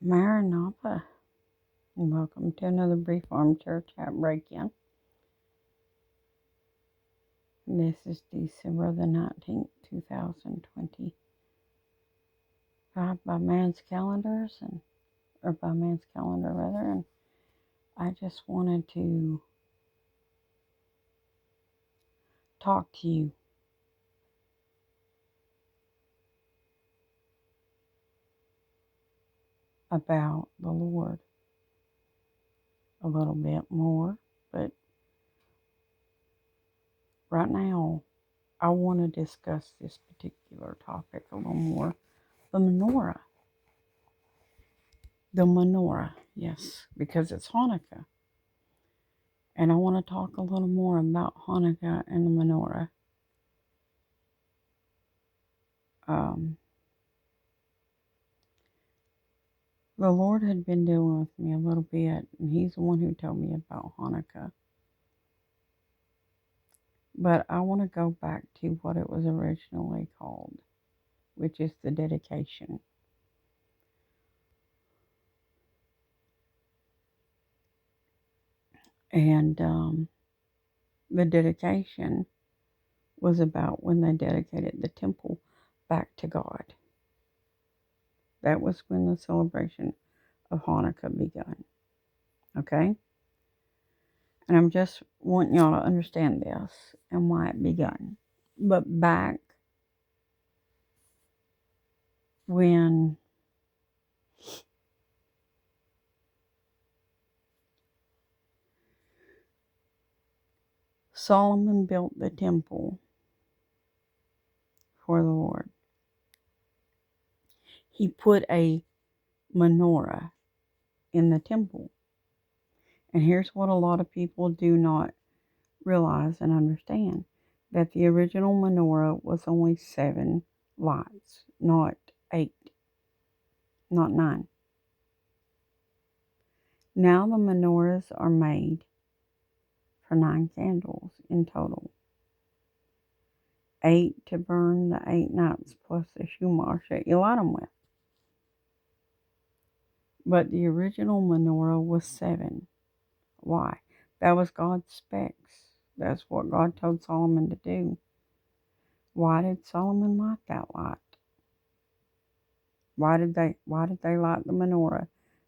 Maranatha, and welcome to another brief armchair chat break-in. This is December the 19th, 2025 by man's calendars, or by man's calendar rather, and I just wanted to talk to you about the Lord a little bit more, but right now I want to discuss this particular topic a little more. The menorah. The menorah, yes, because it's Hanukkah. And I want to talk a little more about Hanukkah and the menorah. Um, the Lord had been dealing with me a little bit, and He's the one who told me about Hanukkah. But I want to go back to what it was originally called, which is the dedication. And the dedication was about when they dedicated the temple back to God. That was when the celebration of Hanukkah began. Okay? And I'm just wanting y'all to understand this and why it began. But back when Solomon built the temple for the Lord, he put a menorah in the temple. And here's what a lot of people do not realize and understand, that the original menorah was only 7 lights, not 8, not 9. Now the menorahs are made for 9 candles in total. 8 to burn the 8 nights plus the shumash that you light them with. But the original menorah was 7. Why? That was God's specs. That's what God told Solomon to do. Why did Solomon light that light? Why did they light the menorah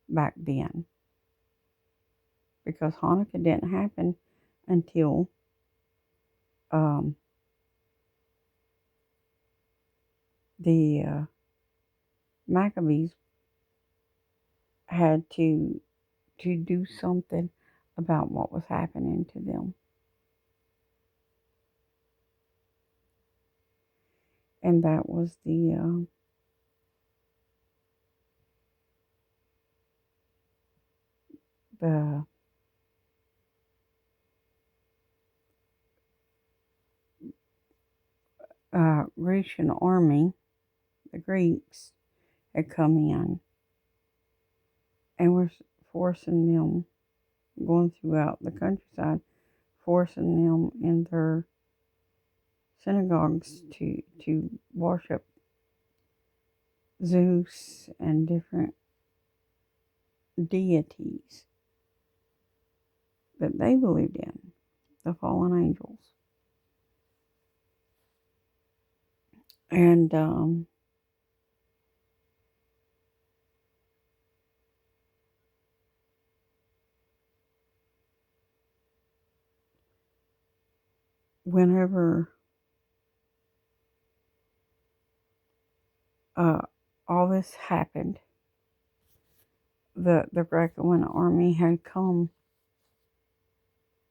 back then? Because Hanukkah didn't happen until the Maccabees had to do something about what was happening to them. And that was the Grecian army, the Greeks, had come in and were forcing them, going throughout the countryside, forcing them in their synagogues to worship Zeus and different deities that they believed in, the fallen angels. And whenever all this happened, the Greco-Roman army had come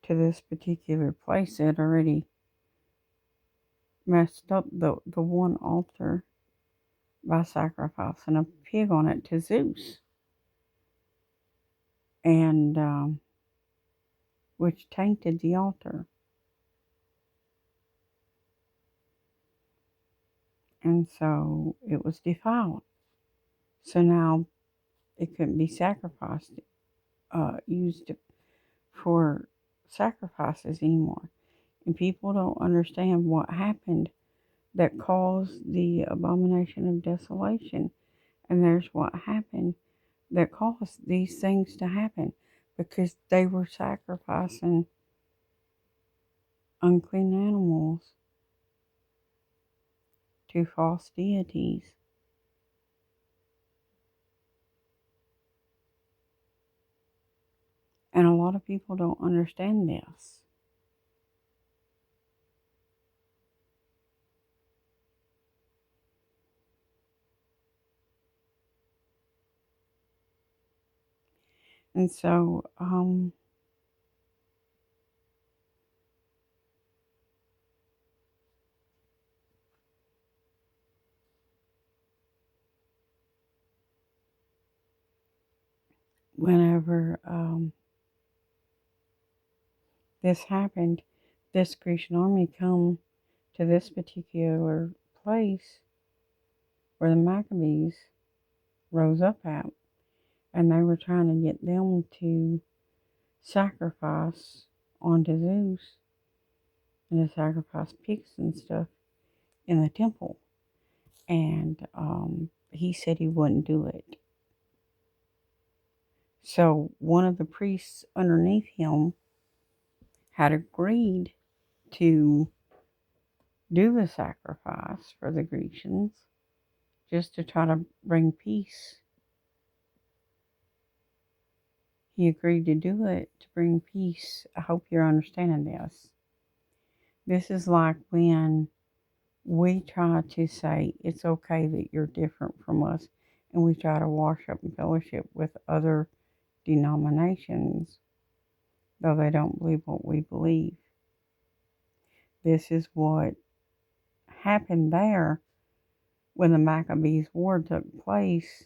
to this particular place. They had already messed up the one altar by sacrificing a pig on it to Zeus, and which tainted the altar. And so it was defiled. So now it couldn't be sacrificed, used for sacrifices anymore. And people don't understand what happened that caused the abomination of desolation. And there's what happened that caused these things to happen because they were sacrificing unclean animals to false deities. And a lot of people don't understand this. And so, whenever this happened, this Grecian army come to this particular place where the Maccabees rose up at, and they were trying to get them to sacrifice onto Zeus and to sacrifice pigs and stuff in the temple. And he said he wouldn't do it. So one of the priests underneath him had agreed to do the sacrifice for the Grecians just to try to bring peace. He agreed to do it to bring peace. I hope you're understanding this. This is like when we try to say it's okay that you're different from us, and we try to wash up in fellowship with other denominations, though they don't believe what we believe. This is what happened there when the Maccabees War took place.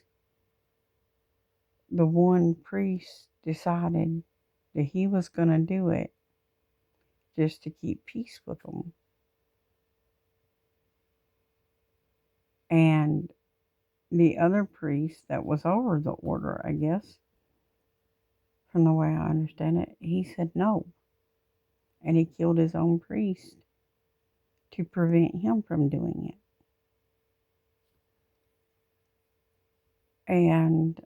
The one priest decided that he was going to do it just to keep peace with them. And the other priest that was over the order, I guess, from the way I understand it, he said no. And he killed his own priest to prevent him from doing it. And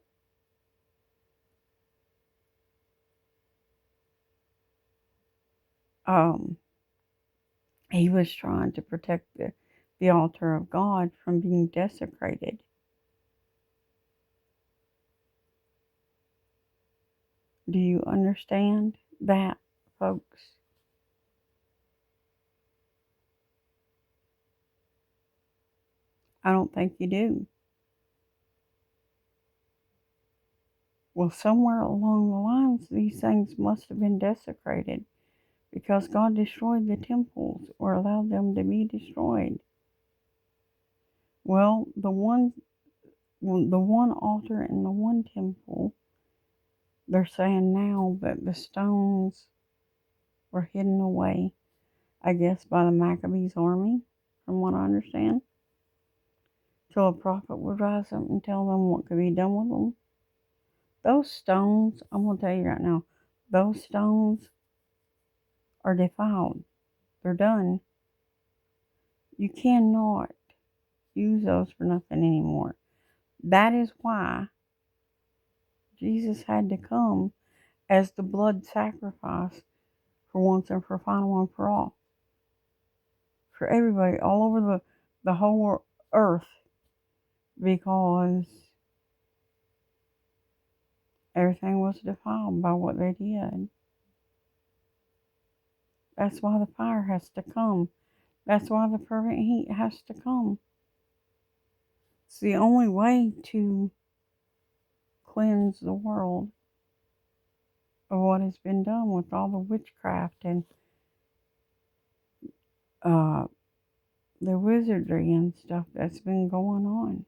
he was trying to protect the altar of God from being desecrated. Do you understand that, folks? I don't think you do. Well, somewhere along the lines, these things must have been desecrated because God destroyed the temples or allowed them to be destroyed. Well, the one altar in the one temple, they're saying now that the stones were hidden away, I guess, by the Maccabees army, from what I understand, till a prophet would rise up and tell them what could be done with them. Those stones, I'm going to tell you right now, those stones are defiled. They're done. You cannot use those for nothing anymore. That is why Jesus had to come as the blood sacrifice for once and for final and for all. For everybody, all over the whole earth, because everything was defiled by what they did. That's why the fire has to come. That's why the fervent heat has to come. It's the only way to cleanse the world of what has been done with all the witchcraft and uh, the wizardry and stuff that's been going on.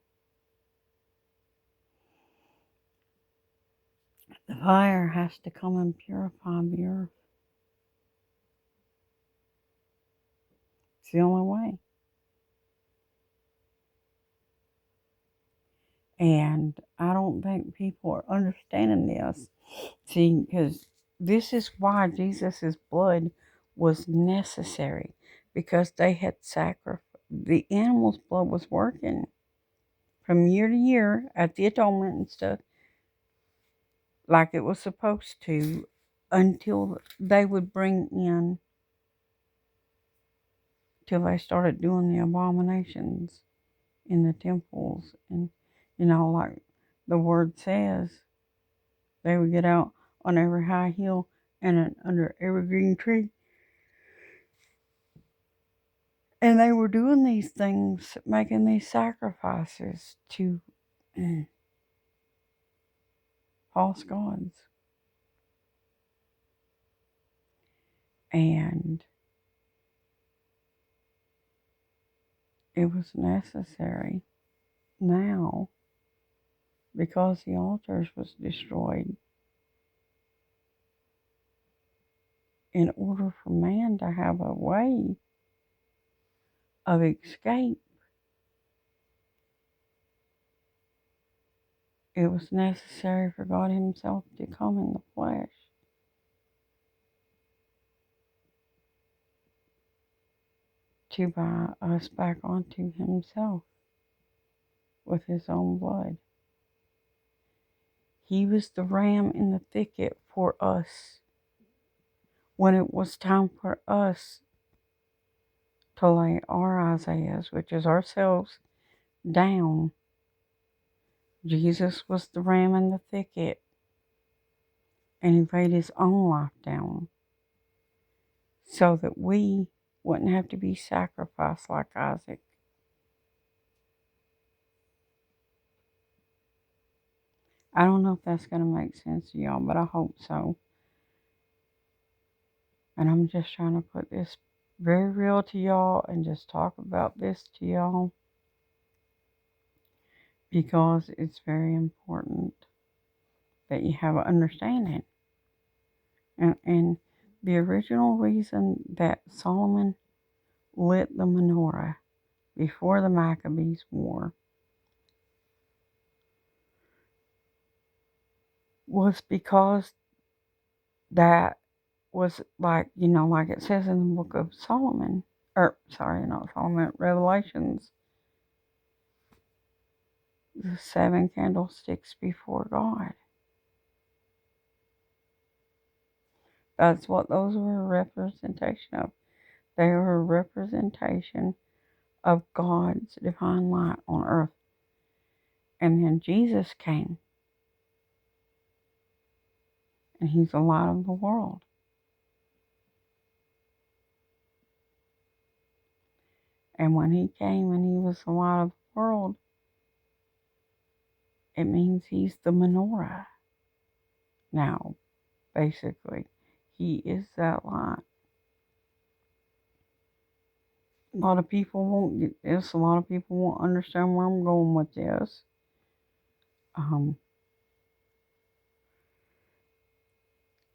The fire has to come and purify the earth. It's the only way. And I don't think people are understanding this. See, because this is why Jesus' blood was necessary. Because they had sacrificed, the animal's blood was working from year to year at the atonement and stuff. like it was supposed to until they would bring in, till they started doing the abominations in the temples. And, like the word says, they would get out on every high hill and under every green tree. And they were doing these things, making these sacrifices to false gods. And it was necessary now, because the altars was destroyed, in order for man to have a way of escape. It was necessary for God himself to come in the flesh to buy us back onto himself with his own blood. He was the ram in the thicket for us when it was time for us to lay our Isaiahs, which is ourselves, down. Jesus was the ram in the thicket, and he laid his own life down so that we wouldn't have to be sacrificed like Isaac. I don't know if that's going to make sense to y'all, but I hope so. And I'm just trying to put this very real to y'all and just talk about this to y'all, because it's very important that you have an understanding. And the original reason that Solomon lit the menorah before the Maccabees War was because that was like, like it says in the book of Solomon, or sorry, not Solomon, Revelations, the 7 candlesticks before God. That's what those were a representation of. They were a representation of God's divine light on earth. And then Jesus came, and he's the light of the world. And when he came and he was the light of the world, it means he's the menorah. Now, basically, he is that light. A lot of people won't get this. A lot of people won't understand where I'm going with this.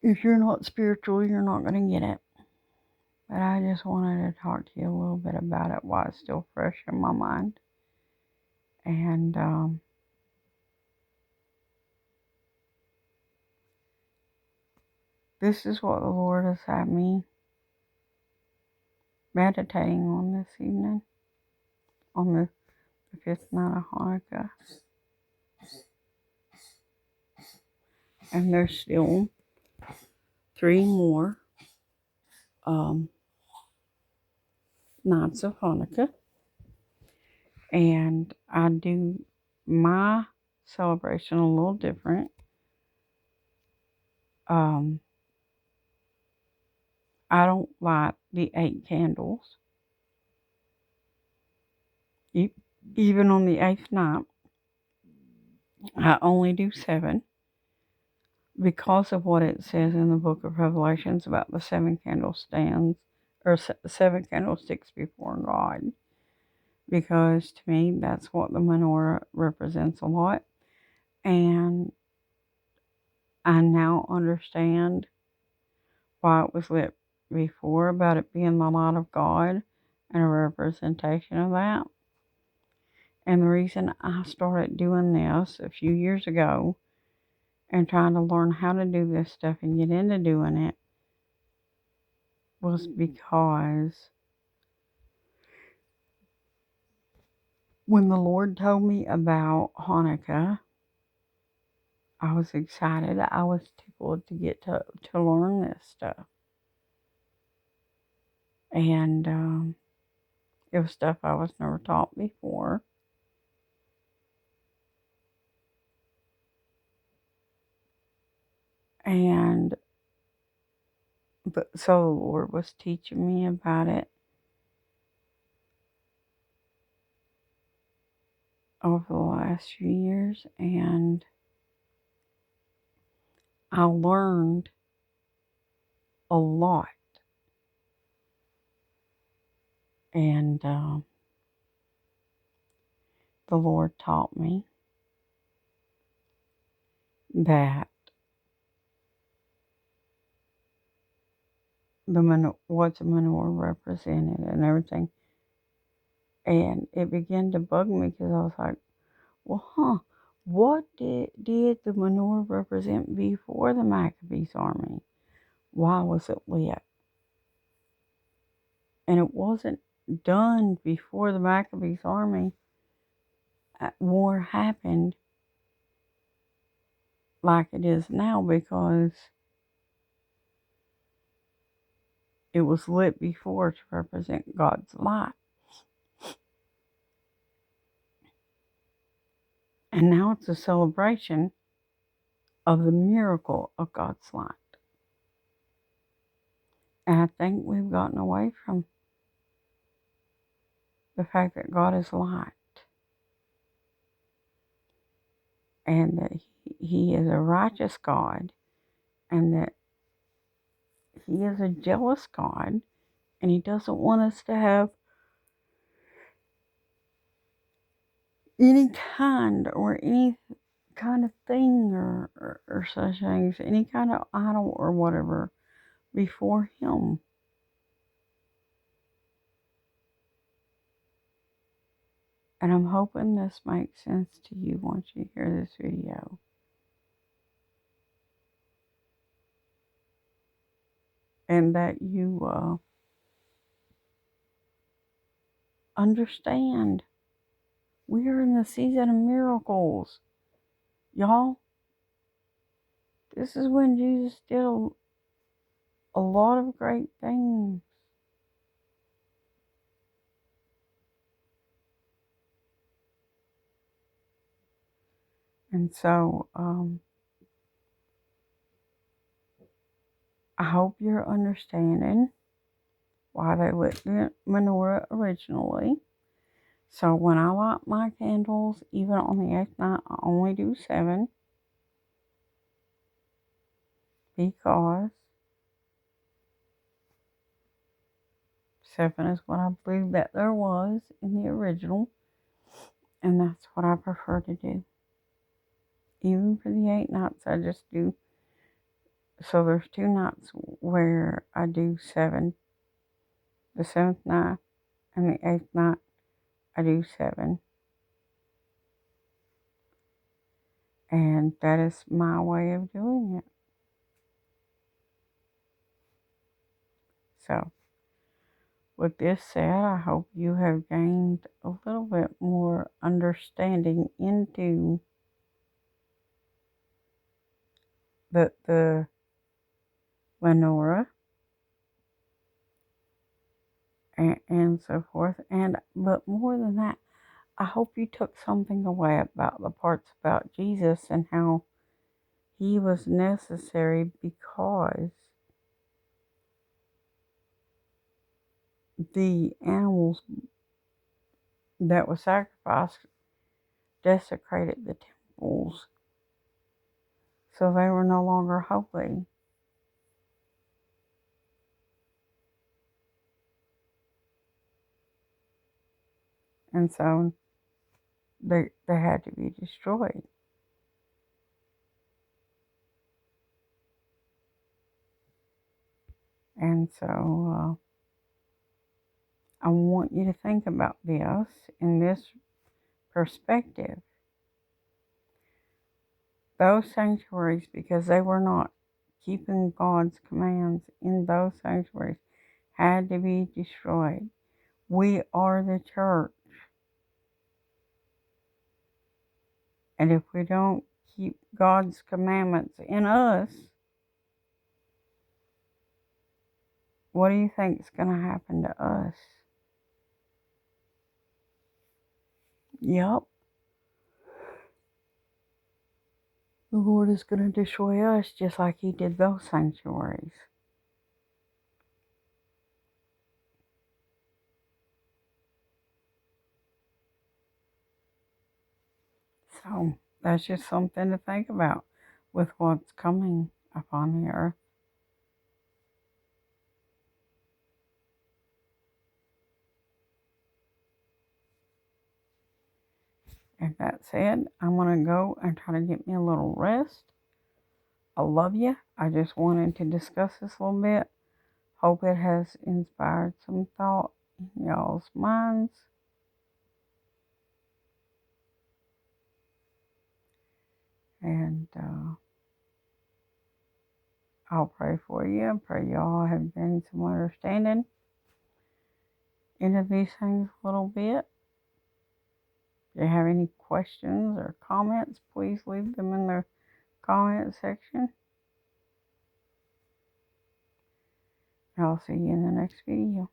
If you're not spiritual, you're not going to get it. But I just wanted to talk to you a little bit about it while it's still fresh in my mind. And this is what the Lord has had me meditating on this evening, on the 5th night of Hanukkah. And there's still 3 more nights of Hanukkah. And I do my celebration a little different. I don't light the 8 candles. Even on the 8th night, I only do 7, because of what it says in the book of Revelations about the 7 candlestands, or 7 candlesticks before God. Because to me, that's what the menorah represents a lot. And I now understand why it was lit before, about it being the light of God and a representation of that. And the reason I started doing this a few years ago and trying to learn how to do this stuff and get into doing it was because when the Lord told me about Hanukkah, I was excited. I was tickled to get to learn this stuff. And it was stuff I was never taught before. And but so the Lord was teaching me about it over the last few years, and I learned a lot. And the Lord taught me that what the menorah represented and everything. And it began to bug me because I was like, well, what did the menorah represent before the Maccabees army? Why was it lit? And it wasn't done before the Maccabees army war happened like it is now, because it was lit before to represent God's light. And now it's a celebration of the miracle of God's light. And I think we've gotten away from the fact that God is light, and that He is a righteous God, and that He is a jealous God, and He doesn't want us to have any kind of thing or such things, any kind of idol or whatever before Him. And I'm hoping this makes sense to you once you hear this video. And that you understand we are in the season of miracles. Y'all, this is when Jesus did a lot of great things. And so, I hope you're understanding why they lit the menorah originally. So when I light my candles, even on the 8th night, I only do 7, because 7 is what I believe that there was in the original, and that's what I prefer to do. Even for the 8 nights, I just do. So there's 2 nights where I do 7. The 7th night and the 8th night, I do 7. And that is my way of doing it. So, with this said, I hope you have gained a little bit more understanding into the menorah and so forth. But more than that, I hope you took something away about the parts about Jesus and how He was necessary, because the animals that were sacrificed desecrated the temples, so they were no longer holy. And so they had to be destroyed. And so I want you to think about this in this perspective. Those sanctuaries, because they were not keeping God's commands in those sanctuaries, had to be destroyed. We are the church. And if we don't keep God's commandments in us, what do you think is going to happen to us? Yep. The Lord is going to destroy us just like He did those sanctuaries. So that's just something to think about with what's coming upon the earth. And that said, I'm going to go and try to get me a little rest. I love you. I just wanted to discuss this a little bit. Hope it has inspired some thought in y'all's minds. And I'll pray for you. I pray y'all have gained some understanding into these things a little bit. If you have any questions or comments, please leave them in the comment section. I'll see you in the next video.